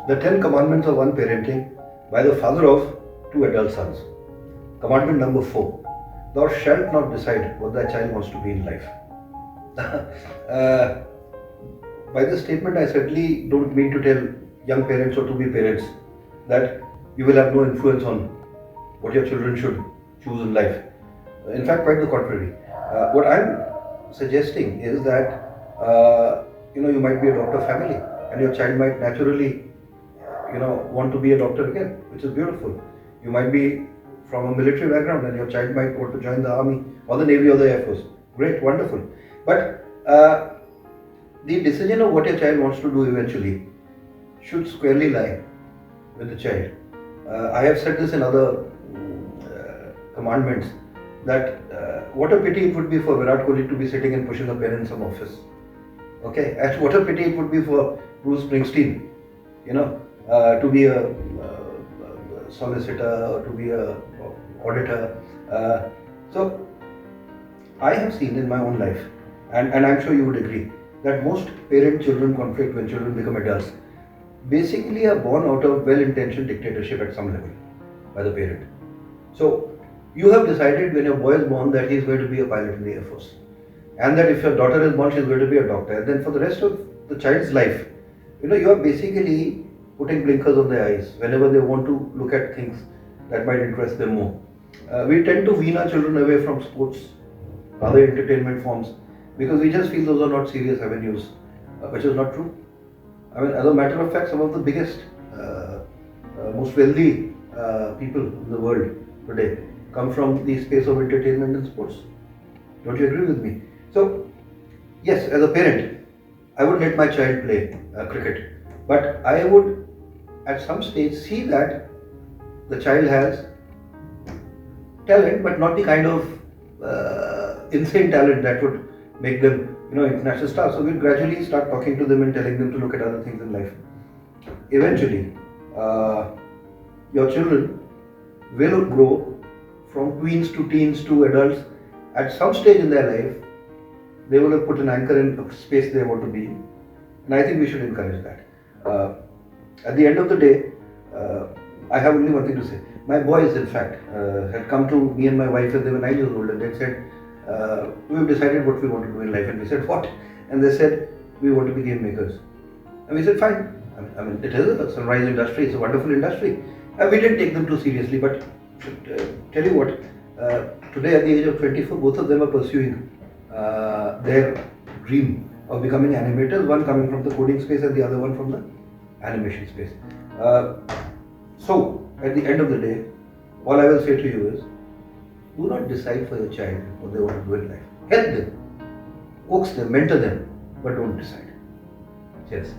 The 10 commandments of one parenting by the father of two adult sons. Commandment number 4. Thou shalt not decide what thy child wants to be in life. uh, by this statement, I certainly don't mean to tell young parents or to be parents that you will have no influence on what your children should choose in life. In fact, quite the contrary. What I'm suggesting is that you might be a doctor family, and your child might naturally want to be a doctor again, which is beautiful. You might be from a military background, and your child might want to join the army or the navy or the air force. Great, wonderful. But the decision of what your child wants to do eventually should squarely lie with the child. I have said this in other commandments that what a pity it would be for Virat Kohli to be sitting and pushing a pen in some office. Okay, and what a pity it would be for Bruce Springsteen, to be a solicitor or to be a auditor. So I have seen in my own life, and I'm sure you would agree, that most parent-children conflict when children become adults basically are born out of well-intentioned dictatorship at some level by the parent. So you have decided when your boy is born that he is going to be a pilot in the Air Force, and that if your daughter is born, she is going to be a doctor. And then for the rest of the child's life, you are basically putting blinkers on their eyes whenever they want to look at things that might interest them more. We tend to wean our children away from sports, other entertainment forms, because we just feel those are not serious avenues, which is not true. I mean, as a matter of fact, some of the biggest, most wealthy people in the world today come from the space of entertainment and sports. Don't you agree with me? So, yes, as a parent, I would let my child play cricket, but I would at some stage see that the child has talent, but not the kind of insane talent that would make them, international stars. So we'll gradually start talking to them and telling them to look at other things in life. Eventually, your children will grow from tweens to teens to adults. At some stage in their life, they will have put an anchor in the space they want to be in. And I think we should encourage that. At the end of the day, I have only one thing to say. My boys, in fact, had come to me and my wife when they were 9 years old, and they said, we've decided what we want to do in life. And we said, what? And they said, we want to be game makers. And we said, fine. I mean, it is a sunrise industry, it's a wonderful industry. And we didn't take them too seriously, but tell you what, today at the age of 24, both of them are pursuing their dream of becoming animators, one coming from the coding space and the other one from the animation space. So, at the end of the day, all I will say to you is, do not decide for your child what they want to do in life. Help them, coax them, mentor them, but don't decide. Cheers.